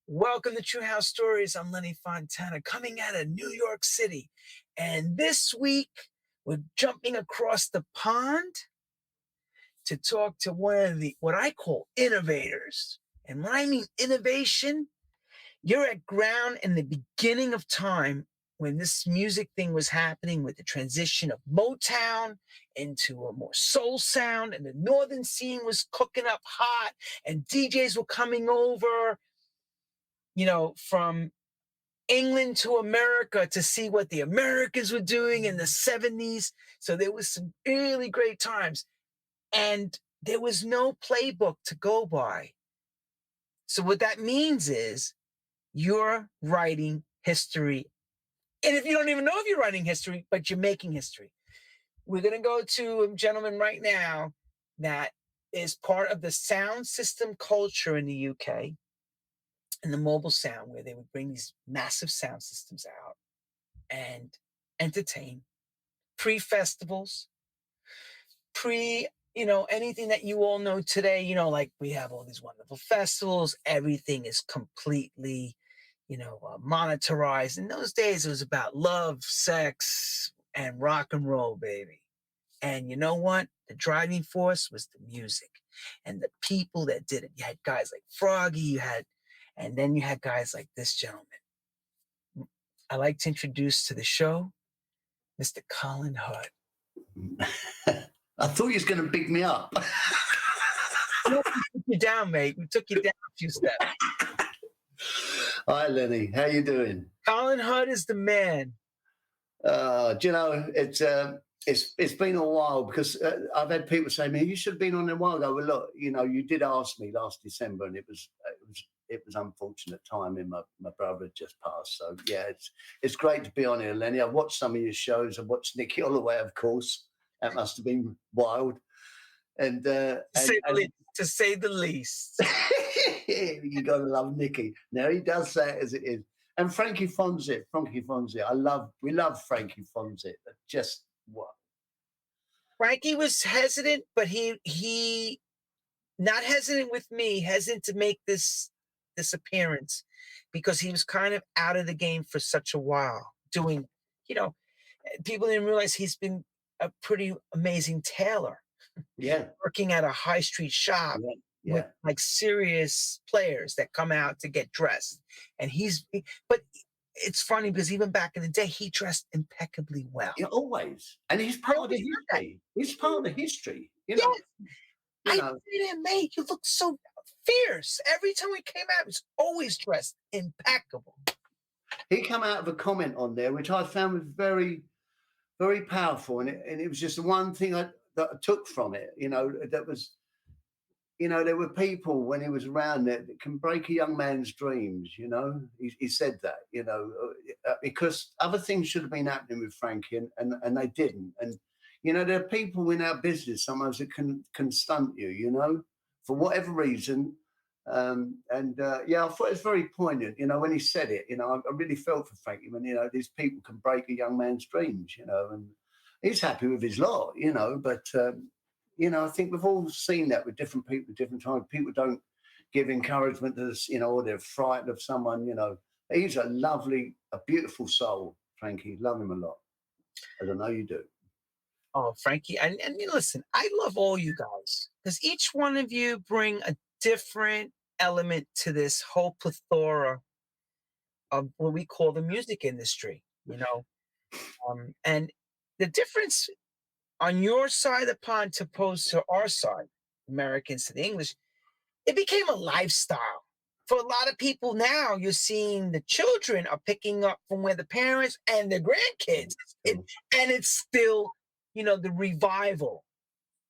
Welcome to True House Stories. I'm Lenny Fontana, coming out of New York City. And this week, we're jumping across the pond to talk to one of the, what I call innovators. And when I mean innovation, you're at ground in the beginning of time when this music thing was happening with the transition of Motown into a more soul sound, and the northern scene was cooking up hot, and DJs were coming over, from England to America to see what the Americans were doing in the 70s. So there was some really great times. And there was no playbook to go by. So what that means is you're writing history. And if you don't even know if you're writing history, but you're making history. We're going to go to a gentleman right now that is part of the sound system culture in the UK. And the mobile sound, where they would bring these massive sound systems out and entertain pre-festivals, anything that you all know today, like we have all these wonderful festivals. Everything is completely, monetized. In those days, it was about love, sex, and rock and roll, baby. And you know what? The driving force was the music and the people that did it. You had guys like Froggy, and then you had guys like this gentleman. I'd like to introduce to the show, Mr. Colin Hudd. I thought you was going to big me up. We took you down, mate. We took you down a few steps. Hi, Lenny. How you doing? Colin Hudd is the man. Do you know, it's been a while, because I've had people say to me, you should have been on a while ago. Well, look, you did ask me last December, and it was unfortunate timing. My brother had just passed. So, yeah, it's great to be on here, Lenny. I've watched some of your shows. I've watched Nicky Holloway, of course. That must have been wild. And to say the least. You got to love Nicky. Now, he does say it as it is. And Frankie Fonzit. We love Frankie Fonzit. Just what? Frankie was hesitant, but he not hesitant with me, hesitant to make this appearance, because he was kind of out of the game for such a while doing, people didn't realize he's been a pretty amazing tailor. Yeah. Working at a high street shop with like serious players that come out to get dressed. And but it's funny because even back in the day, he dressed impeccably well. Yeah, always. And he's part of the history. He's part of the history. Yes. I didn't make you look so fierce. Every time we came out, he was always dressed impeccable. He came out of a comment on there, which I found was very, very powerful. And it was just the one thing that I took from it, that was, there were people when he was around there that can break a young man's dreams, He said that, because other things should have been happening with Frankie and they didn't. And, there are people in our business sometimes that can stunt you, for whatever reason. I thought it was very poignant, when he said it, I really felt for Frankie when, these people can break a young man's dreams, and he's happy with his lot, but, I think we've all seen that with different people at different times. People don't give encouragement to this, or they're frightened of someone, He's a beautiful soul, Frankie. Love him a lot, as I know you do. Oh, Frankie. And listen, I love all you guys, because each one of you bring a different element to this whole plethora of what we call the music industry, and the difference on your side of the pond to opposed to our side, Americans to the English, it became a lifestyle. For a lot of people now, you're seeing the children are picking up from where the parents and the grandkids, and it's still, the revival.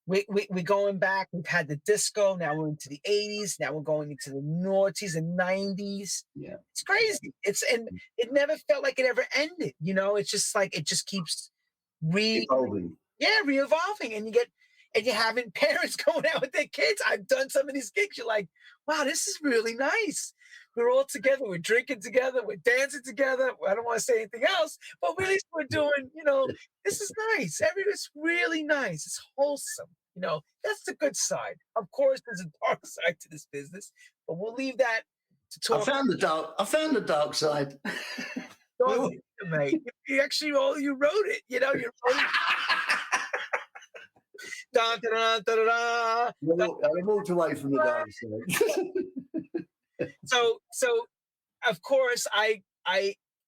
We're going back. We've had the disco. Now we're into the 80s. Now we're going into the noughties and 90s. Yeah, it's crazy. And it never felt like it ever ended. It's just like it just keeps evolving. Yeah, re-evolving. And you're having parents going out with their kids. I've done some of these gigs. You're like, wow, this is really nice. We're all together. We're drinking together. We're dancing together. I don't want to say anything else, but at least we're doing, this is nice. It's really nice. It's wholesome. That's the good side. Of course, there's a dark side to this business, but we'll leave that to talk. I found the dark side. Don't think it, mate. You actually, you wrote it. You know, you wrote it. Da, da, da, da, da, da. I walked away from the dark side. So of course I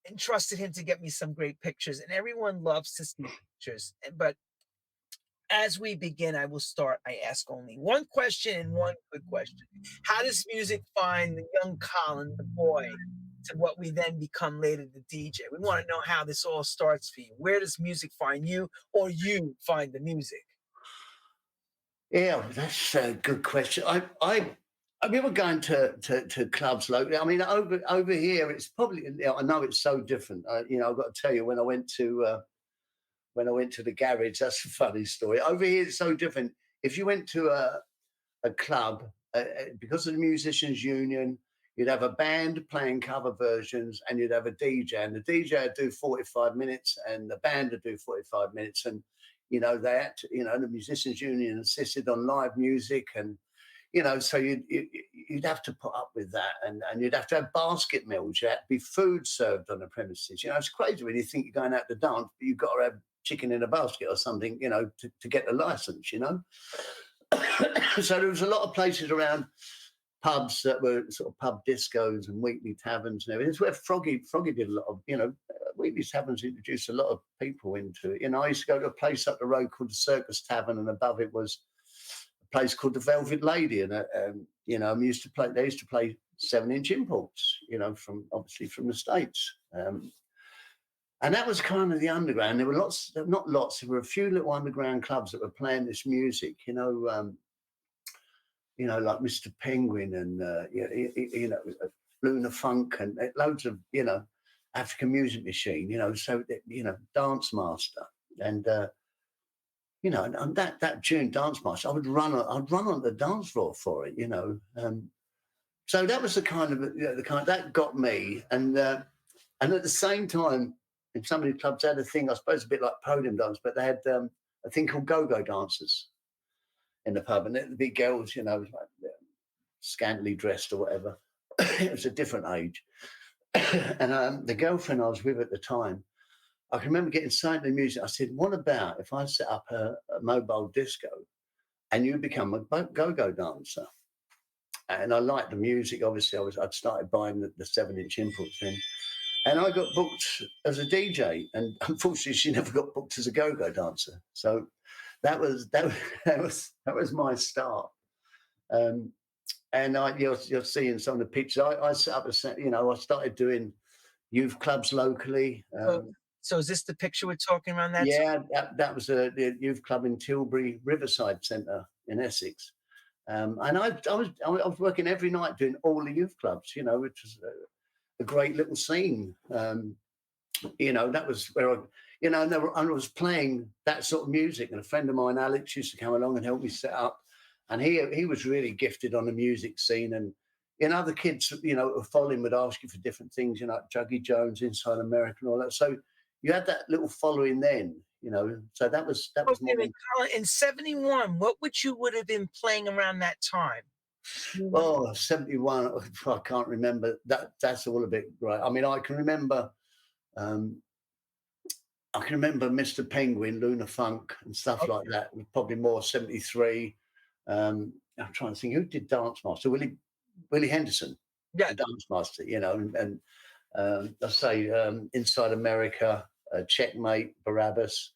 entrusted him to get me some great pictures, and everyone loves to see pictures. But as we begin, I ask only one question and one quick question. How does music find the young Colin, the boy, to what we then become later, the DJ? We want to know how this all starts for you. Where does music find you, or you find the music? Yeah, that's a good question. I remember going to clubs locally. I mean, over here, it's probably, I know it's so different. I've got to tell you, when I went to the garage, that's a funny story. Over here, it's so different. If you went to a club, because of the Musicians Union, you'd have a band playing cover versions, and you'd have a DJ. And the DJ would do 45 minutes, and the band would do 45 minutes. And the Musicians Union insisted on live music, and so you'd have to put up with that, and you'd have to have basket meals. You had to be food served on the premises. It's crazy when you think you're going out to dance, but you've got to have chicken in a basket or something, to get the license. So there was a lot of places around, pubs that were sort of pub discos and weekly taverns and everything. It's where Froggy did a lot of, weekly taverns introduced a lot of people into it. I used to go to a place up the road called the Circus Tavern, and above it was a place called the Velvet Lady. And, they used to play 7-inch imports, from the States. And that was kind of the underground. There were not lots, there were a few little underground clubs that were playing this music, like Mr. Penguin and, Luna Funk and loads of, African Music Machine, Dance Master. And, and that tune, Dance Master, I'd run on the dance floor for it, So that was the kind of, that got me. And at the same time, in some of the clubs had a thing, I suppose a bit like podium dance, but they had a thing called go-go dancers in the pub, and the big girls, like scantily dressed or whatever. It was a different age. And the girlfriend I was with at the time, I can remember getting signed to the music. I said, what about if I set up a mobile disco and you become a go-go dancer? And I liked the music. Obviously, I'd started buying the 7-inch imports then. And I got booked as a DJ. And unfortunately, she never got booked as a go-go dancer. So that was my start. And you're seeing some of the pictures. I set up I started doing youth clubs locally. So is this the picture we're talking around that? Yeah, that was the youth club in Tilbury Riverside Centre in Essex. And I was working every night doing all the youth clubs, which was a great little scene. That was where I was playing that sort of music, and a friend of mine, Alex, used to come along and help me set up. And he was really gifted on the music scene. And, other kids, who follow him would ask you for different things, like Juggy Jones, Inside America and all that. So you had that little following then, So that was more in 71, what would have been playing around that time? Oh, 71, I can't remember. That's all a bit right. I mean, I can remember Mr. Penguin, Luna Funk and stuff like that. Probably more 73. I'm trying to think, who did Dance Master? Willie Henderson, yeah, the Dance Master, and I say Inside America, Checkmate, Barabbas,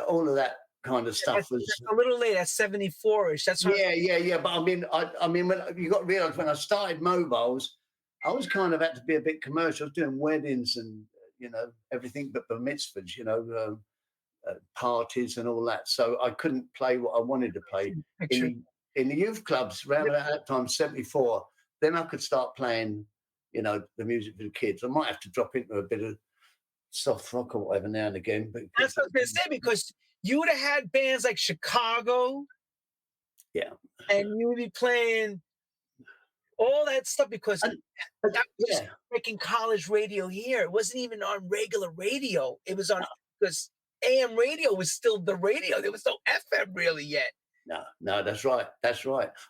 all of that kind of stuff was a little late. That's 74ish. That's yeah. But I mean, when you got to realize, when I started mobiles, I was kind of had to be a bit commercial. I was doing weddings and everything but bar mitzvahs, parties and all that. So I couldn't play what I wanted to play in the youth clubs around that time, 74. Then I could start playing, the music for the kids. I might have to drop into a bit of soft rock or whatever now and again. But that's what I was going to say, because you would have had bands like Chicago. Yeah. And you would be playing all that stuff, because that was just making college radio here. It wasn't even on regular radio. It was on, because AM radio was still the radio. There was no FM really yet. No, that's right.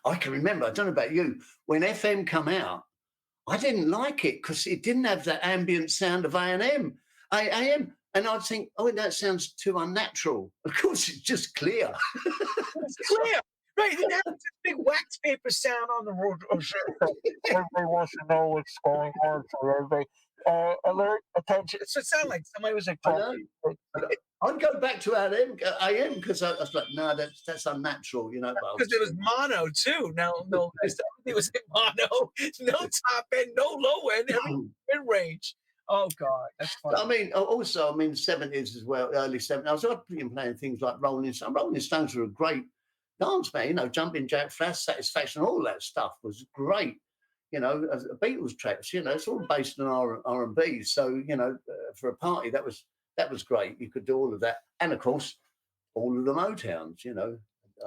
I can remember, I don't know about you, when FM come out, I didn't like it because it didn't have that ambient sound of A&M, AM. And I'd think, oh, that sounds too unnatural. Of course, it's just clear. It's clear. Right, it didn't have this big wax paper sound on the road. Oh, shit. Everybody wants to know what's going on. So everybody, alert, attention. So it sounded like somebody was like I talking. know. I'd go back to AM because I was like, no, that's unnatural, you know. Because it was mono too. Now, no, everything was in mono. No top end, no low end, everything mid range. Oh God, that's funny. I mean, also, I mean, 70s as well, early 70s. I was playing things like Rolling Stones. Rolling Stones were a great dance band, you know, Jumping Jack Flash, Satisfaction, all that stuff was great. You know, as Beatles tracks, you know, it's all based on R&B. So, you know, for a party, that was great. You could do all of that. And of course, all of the Motowns, you know.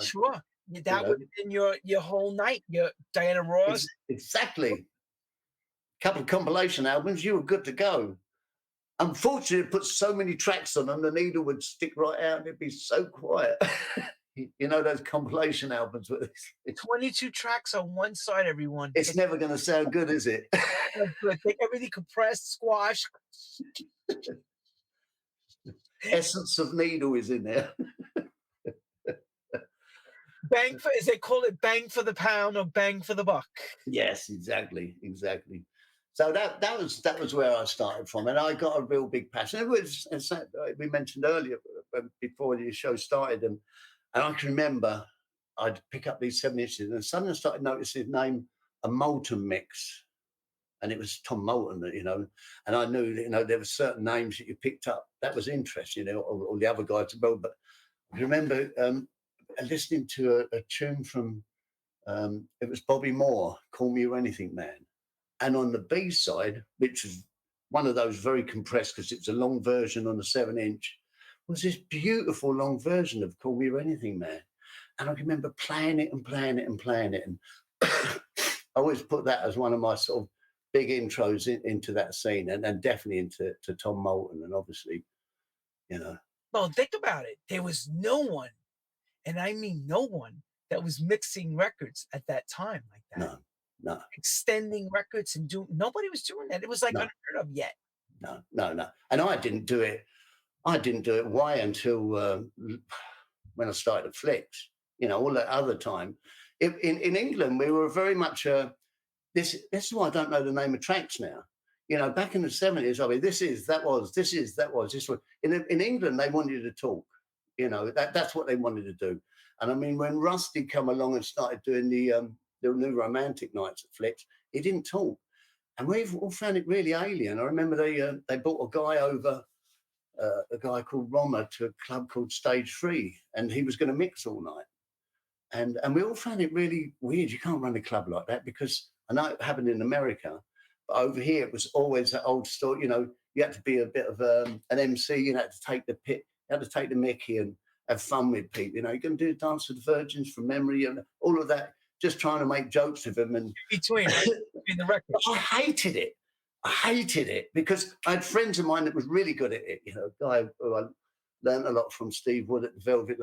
Sure. That would have been your whole night, your Diana Ross. Exactly. Couple of compilation albums, you were good to go. Unfortunately, it put so many tracks on them, the needle would stick right out and it'd be so quiet. You know those compilation albums with 22 tracks on one side, everyone. It's never going to sound good, is it? Good. Take everything compressed, squash. Essence of needle is in there. Bang for, as they call it, bang for the pound or bang for the buck. Yes, exactly. So that was where I started from, and I got a real big passion. It was, as we mentioned earlier before the show started, and I can remember I'd pick up these 7 inches, and suddenly I started noticing his name, a Moulton mix, and it was Tom Moulton, you know, and I knew that, you know, there were certain names that you picked up. That was interesting, you know, all the other guys as well. But I remember listening to a tune from, it was Bobby Moore, Call Me Your Anything Man. And on the B side, which was one of those very compressed because it's a long version on the 7-inch, was this beautiful long version of Call Me Your Anything Man. And I remember playing it. And I always put that as one of my sort of big intros into that scene, and definitely into Tom Moulton. And obviously, you know. Well, think about it. There was no one, and I mean no one, that was mixing records at that time like that. No. Extending records and nobody was doing that. It was like unheard of yet. No. And I didn't do it. Why until when I started at Flicks. You know, all that other time. In England, we were very much this is why I don't know the name of tracks now. You know, back in the 70s, I mean, this is, that was, this is, that was, this was. In England, they wanted you to talk. You know, that's what they wanted to do. And I mean, when Rusty come along and started doing the new romantic nights at Flicks, he didn't talk. And we've all found it really alien. I remember they brought a guy over, a guy called Romer, to a club called Stage 3, and he was going to mix all night. And we all found it really weird. You can't run a club like that, because I know it happened in America, but over here it was always that old story. You know, you had to be a bit of an MC. You had to take the mickey and have fun with people. You know, you're going to do Dance of the Virgins from memory and all of that, just trying to make jokes with them. And between the records. I hated it because I had friends of mine that was really good at it. You know, a guy who I learned a lot from, Steve Wood at the Velvet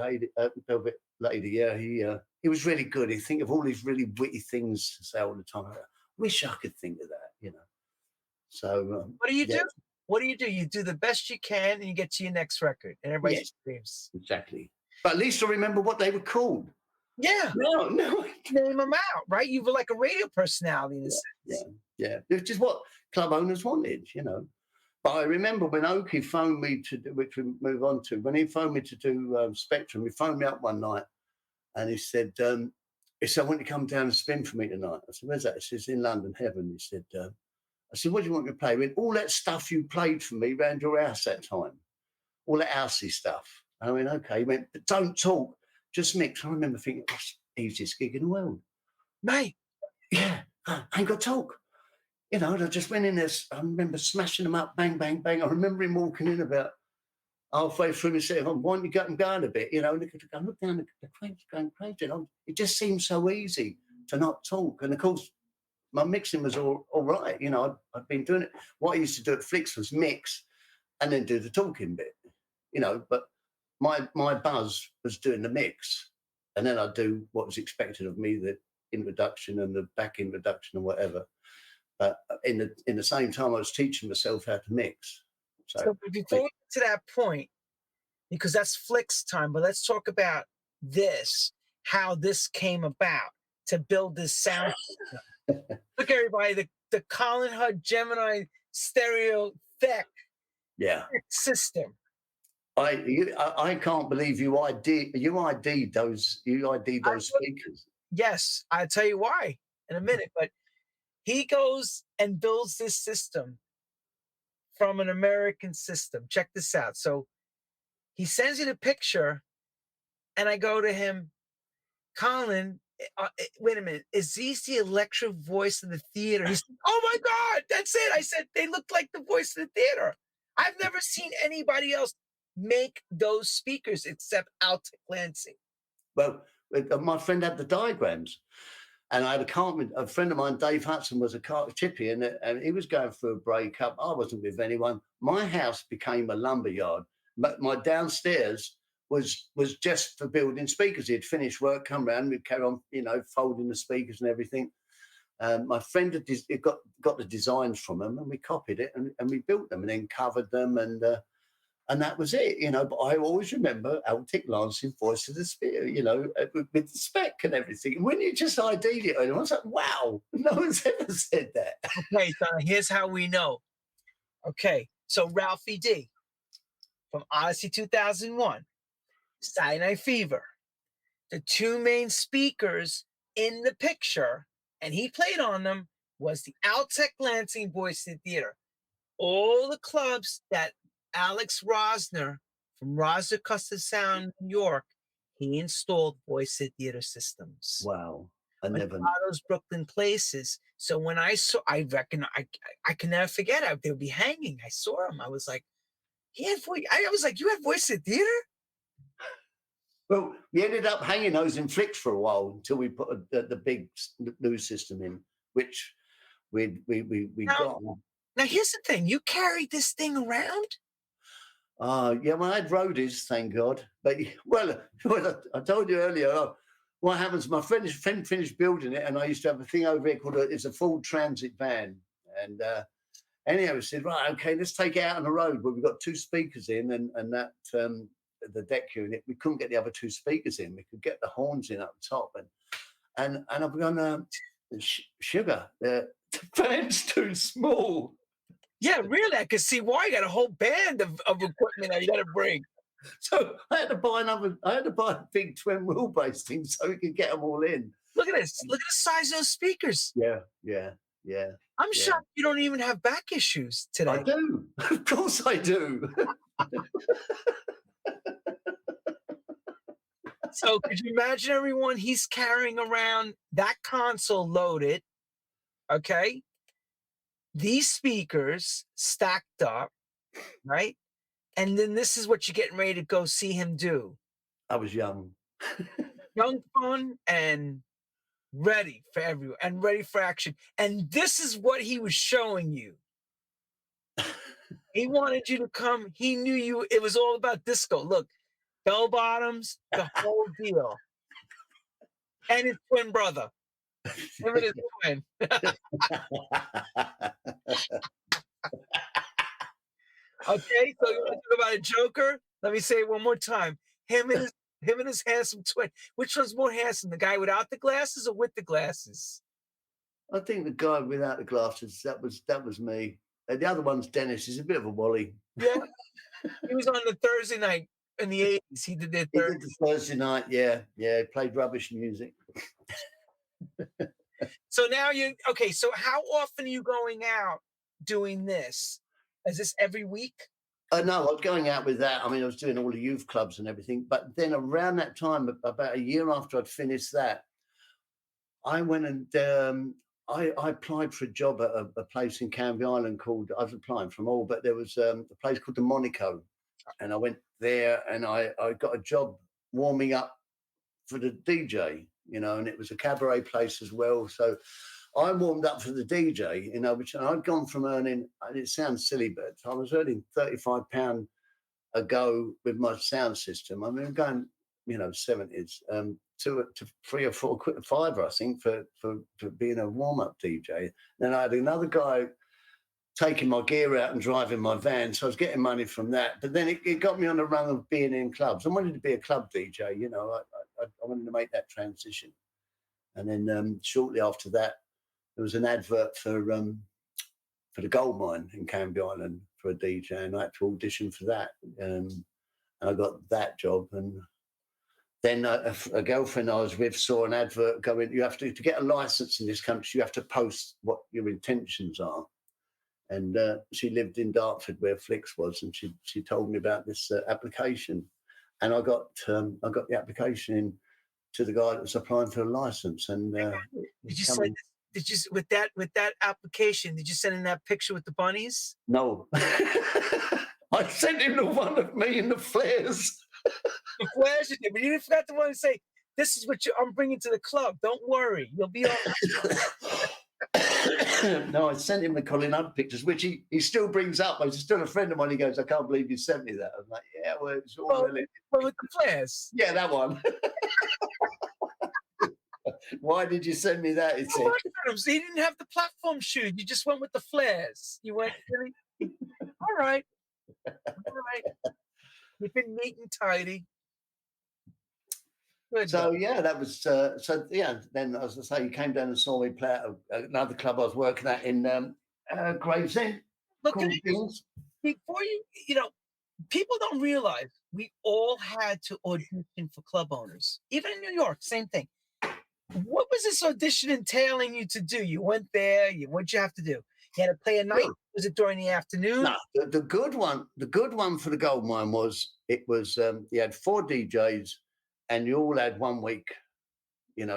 Lady. Yeah, he was really good. He'd think of all these really witty things to say all the time. I wish I could think of that, you know. So what do you do? What do? You do the best you can, and you get to your next record, and everybody screams. Exactly. But at least I remember what they were called. Yeah. No. Name them out, right? You were like a radio personality in a sense. Yeah. Which is what club owners wanted, you know. But I remember when Oakie phoned me to do, which we move on to, when he phoned me to do Spectrum, he phoned me up one night and he said, I want you to come down and spin for me tonight. I said, where's that? He says, in London Heaven. He said, I said, what do you want me to play? With all that stuff you played for me around your house that time, all that housey stuff. And I went, okay. He went, but don't talk, just mix. I remember thinking, that's the easiest gig in the world. Mate. Yeah, I ain't got to talk. You know, and I just went in there. I remember smashing them up, bang, bang, bang. I remember him walking in about halfway through and saying, why don't you get them going a bit? You know, and I look down, the crane's going crazy. It just seemed so easy to not talk. And of course, my mixing was all right. You know, I'd been doing it. What I used to do at Flicks was mix and then do the talking bit, you know, but my buzz was doing the mix. And then I'd do what was expected of me, the introduction and the back introduction and whatever. But in the same time, I was teaching myself how to mix. So before we get to that point, because that's Flicks time, but let's talk about this, how this came about to build this sound system. Look, everybody, the Colin Hudd Gemini stereo thick system. I can't believe you ID'd those speakers. Yes, I'll tell you why in a minute, but he goes and builds this system from an American system. Check this out. So he sends you the picture, and I go to him, Colin, wait a minute, is these the electric voice of the theater? He said, oh my God, that's it. I said, they look like the voice of the theater. I've never seen anybody else make those speakers except Altec Lansing. Well, my friend had the diagrams, and I had a friend of mine, Dave Hudson, was a chippy, and he was going through a breakup. I wasn't with anyone. My house became a lumberyard. But my downstairs was just for building speakers. He'd finished work, come round, we'd carry on, folding the speakers and everything. My friend had got the designs from them, and we copied it, and we built them, and then covered them, and that was it, But I always remember Altec Lansing voice of the speaker, with the spec and everything. And when you just ID'd it, I was like, wow, no one's ever said that. Okay, so here's how we know. Okay, so Ralphie D from Odyssey 2001, Saturday Night Fever, the two main speakers in the picture, and he played on them, was the Altec Lansing Voice in Theater. All the clubs that Alex Rosner from Rosner Custom Sound, New York, he installed voice in theater systems. Wow. Those Brooklyn places. So when I saw, I reckon I can never forget it. They would be hanging. I saw him. I was like, he had voice. I was like, you had voice in theater? Well, we ended up hanging those in Flicks for a while until we put the big new system in, which we got. Now here's the thing: you carried this thing around. Yeah, well, I had roadies, thank God. But I told you earlier. What happens? My friend finished building it, and I used to have a thing over here called it's a full transit van. And anyhow, we said, right, okay, let's take it out on the road. But we've got two speakers in, and that the deck unit. We couldn't get the other two speakers in. We could get the horns in up top, and I've gone, sugar. The van's too small. Yeah, really, I could see why. You got a whole band of equipment that you got to bring. So I had to buy a big twin wheelbase thing so we could get them all in. Look at this. Look at the size of those speakers. Yeah. I'm shocked you don't even have back issues today. I do. Of course I do. So could you imagine, everyone? He's carrying around that console loaded, okay? These speakers stacked up, right? And then this is what you're getting ready to go see him do. I was young. Young, fun, and ready for everyone, and ready for action. And this is what he was showing you. He wanted you to come. He knew you. It was all about disco. Look, bell bottoms, the whole deal. And his twin brother. Him and his twin. Okay, so you want to talk about a joker? Let me say it one more time. Him and his handsome twin. Which one's more handsome, the guy without the glasses or with the glasses? I think the guy without the glasses, that was me. The other one's Dennis. He's a bit of a wally. Yeah. He was on the Thursday night in the 80s. He did the Thursday night, yeah. He played rubbish music. So now so how often are you going out doing this? Is this every week? No, I was going out with that. I mean, I was doing all the youth clubs and everything. But then around that time, about a year after I'd finished that, I went and I applied for a job at a place in Canvey Island called, I was applying from all, but there was a place called the Monaco. And I went there and I got a job warming up for the DJ, and it was a cabaret place as well. So I warmed up for the DJ, which I'd gone from earning, and it sounds silly, but I was earning £35 a go with my sound system. I mean, going 70s, to 3 or 4 quid, $5, I think, for being a warm-up DJ. Then I had another guy taking my gear out and driving my van, so I was getting money from that. But then it got me on the run of being in clubs. I wanted to be a club DJ, I wanted to make that transition. And then shortly after that, there was an advert for the Goldmine in Canby Island for a DJ, and I had to audition for that. And I got that job. And then a girlfriend I was with saw an advert going, you have to get a license in this country, you have to post what your intentions are. And she lived in Dartford where Flicks was, and she told me about this application. And I got the application in to the guy that was applying for a license. And did you send with that application? Did you send in that picture with the bunnies? No, I sent him the one of me in the flares. The flares you did, but you forgot the one to say, "This is what I'm bringing to the club. Don't worry, you'll be all right." No, I sent him the Colin Hudd pictures, which he still brings up. He's still a friend of mine. He goes, "I can't believe you sent me that." I'm like, "Yeah, well, it's all really." Well, with the flares. Yeah, that one. Why did you send me that? He said. He didn't have the platform shoes. You just went with the flares. You went, really? All right. You've been neat and tidy. Good. So yeah, that was Then, as I say, you came down and saw me play at another club I was working at in Gravesend. Look, before people don't realize we all had to audition for club owners. Even in New York, same thing. What was this audition entailing you to do? You went there. What'd you have to do? You had to play a night. Was it during the afternoon? No, the good one for the Goldmine was you had 4 DJs and you all had 1 week.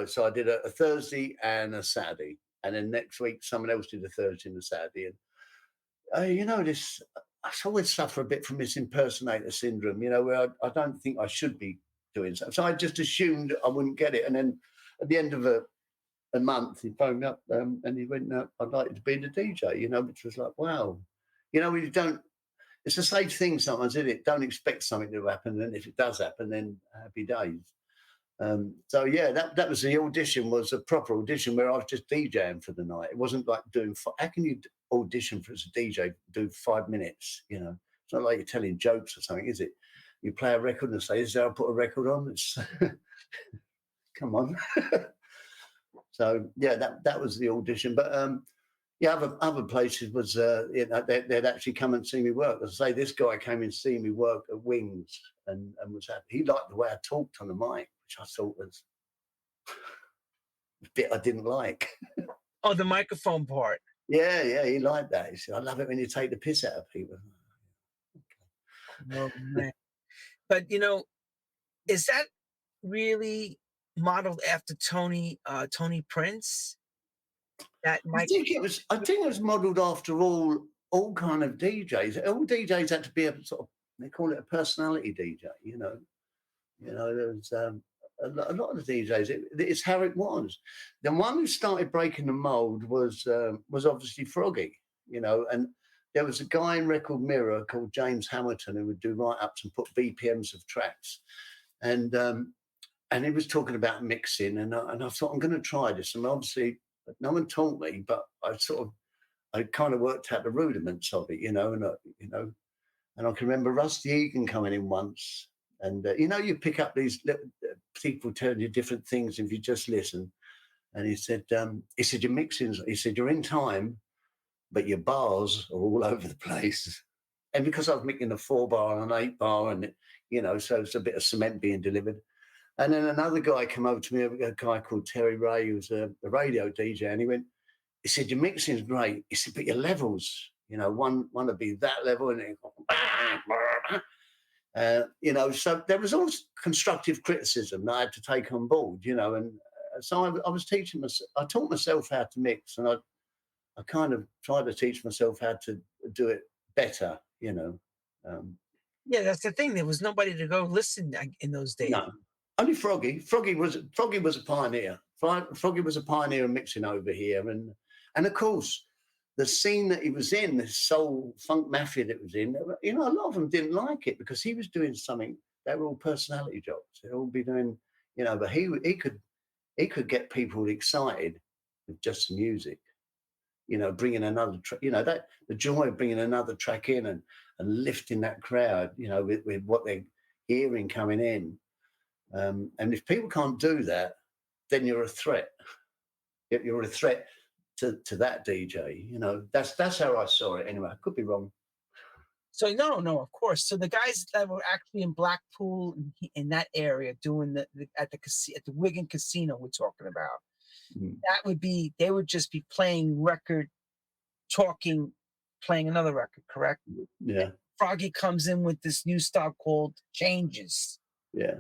So I did a Thursday and a Saturday, and then next week someone else did a Thursday and a Saturday. And this, I always suffer a bit from this impersonator syndrome. Where I don't think I should be doing so. So I just assumed I wouldn't get it, and then at the end of a month, he phoned up and he went, "I'd like you to be the DJ," which was like, wow. We don't, it's a safe thing sometimes, isn't it? Don't expect something to happen. And if it does happen, then happy days. So yeah, that was the audition, was a proper audition where I was just DJing for the night. It wasn't like doing, how can you audition for as a DJ, do 5 minutes? It's not like you're telling jokes or something, is it? You play a record and say, "Is there, I'll put a record on." It's come on. So yeah, that was the audition. But other places was they'd actually come and see me work. As I say, this guy came and see me work at Wings and was happy. He liked the way I talked on the mic, which I thought was a bit I didn't like. Oh, the microphone part. Yeah, he liked that. He said, "I love it when you take the piss out of people." Oh man. But is that really modeled after Tony Prince? I think it was modeled after all kind of DJs. All DJs had to be a sort of, they call it a personality DJ. There's a lot of the DJs. It's how it was. The one who started breaking the mold was obviously Froggy. And there was a guy in Record Mirror called James Hamilton who would do write-ups and put BPMs of tracks. And he was talking about mixing, and I thought, I'm going to try this. And obviously, no one taught me, but I kind of worked out the rudiments of it, And I can remember Rusty Egan coming in once, and you pick up these little people telling you different things if you just listen. And he said, "Your mixing," he said, "you're in time, but your bars are all over the place." And because I was mixing a 4-bar and an 8-bar, and so it's a bit of cement being delivered. And then another guy came over to me, a guy called Terry Ray, who was a radio DJ, and he said, "Your mixing's great." He said, "But your levels, one would be that level, and then so there was all constructive criticism that I had to take on board, and so I was teaching myself. I taught myself how to mix, and I kind of tried to teach myself how to do it better, Yeah, that's the thing. There was nobody to go listen in those days. No. Only Froggy. Froggy was a pioneer. Froggy was a pioneer in mixing over here, and of course, the scene that he was in, the soul funk mafia that was in, a lot of them didn't like it because he was doing something they were all personality jobs. They'd all be doing, but he could get people excited with just the music. Bringing another track, that the joy of bringing another track in and lifting that crowd, with what they're hearing coming in. And if people can't do that, then you're a threat. You're a threat to that DJ. That's how I saw it. Anyway, I could be wrong. So no, of course. So the guys that were actually in Blackpool in that area doing at the Wigan Casino we're talking about, they would just be playing record, talking, playing another record, correct? Yeah. And Froggy comes in with this new style called Changes. Yeah.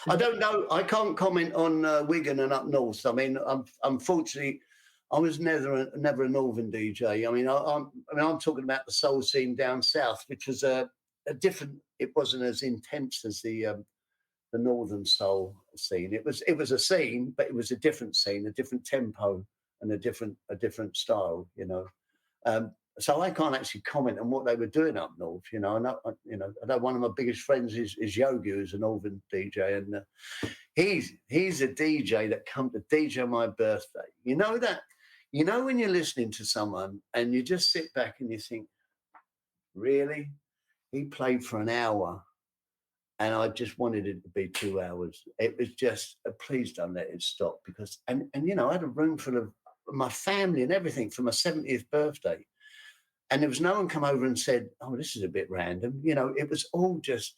I don't know. I can't comment on Wigan and up north. I mean, unfortunately, I was never a northern DJ. I mean, I'm talking about the soul scene down south, which was a different. It wasn't as intense as the northern soul scene. It was a scene, but it was a different scene, a different tempo, and a different style. So I can't actually comment on what they were doing up north. I know one of my biggest friends is Yogi, who's a northern DJ, and he's a DJ that come to DJ my birthday. When you're listening to someone and you just sit back and you think, really, he played for an hour, and I just wanted it to be 2 hours. It was just, please don't let it stop, because I had a room full of my family and everything for my 70th birthday. And there was no one come over and said, "Oh, this is a bit random." It was all just.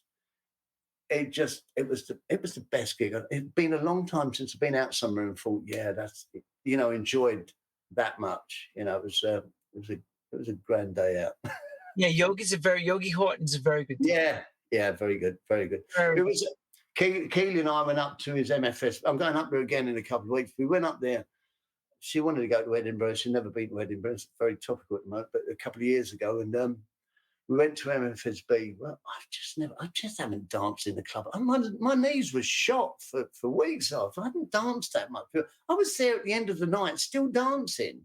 It was the best gig. It'd been a long time since I've been out somewhere and thought, yeah, that's enjoyed that much. It was a grand day out. Yeah, Yogi Horton's a very good. Yeah, very good, very good. It was Keely and I went up to his MFS. I'm going up there again in a couple of weeks. We went up there. She wanted to go to Edinburgh. She'd never been to Edinburgh. It's very topical at the moment, but a couple of years ago, and we went to MFSB. Well, I just haven't danced in the club. My knees were shot for weeks after. I hadn't danced that much. I was there at the end of the night, still dancing,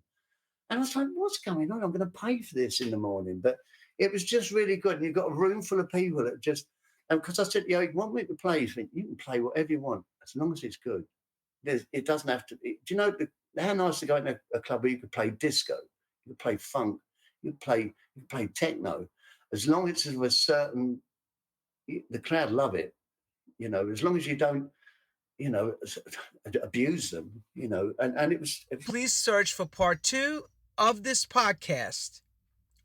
and I was like, "What's going on? I'm going to pay for this in the morning." But it was just really good, and you've got a room full of people that just. And because I said, "You want me to play?" You can play whatever you want as long as it's good. It doesn't have to. Do you know how nice to go in a club where you could play disco, you could play funk, you could play techno, as long as it's a certain, the crowd love it, as long as you don't, abuse them, and it was. Please search for part 2 of this podcast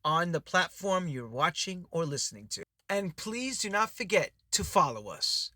on the platform you're watching or listening to. And please do not forget to follow us.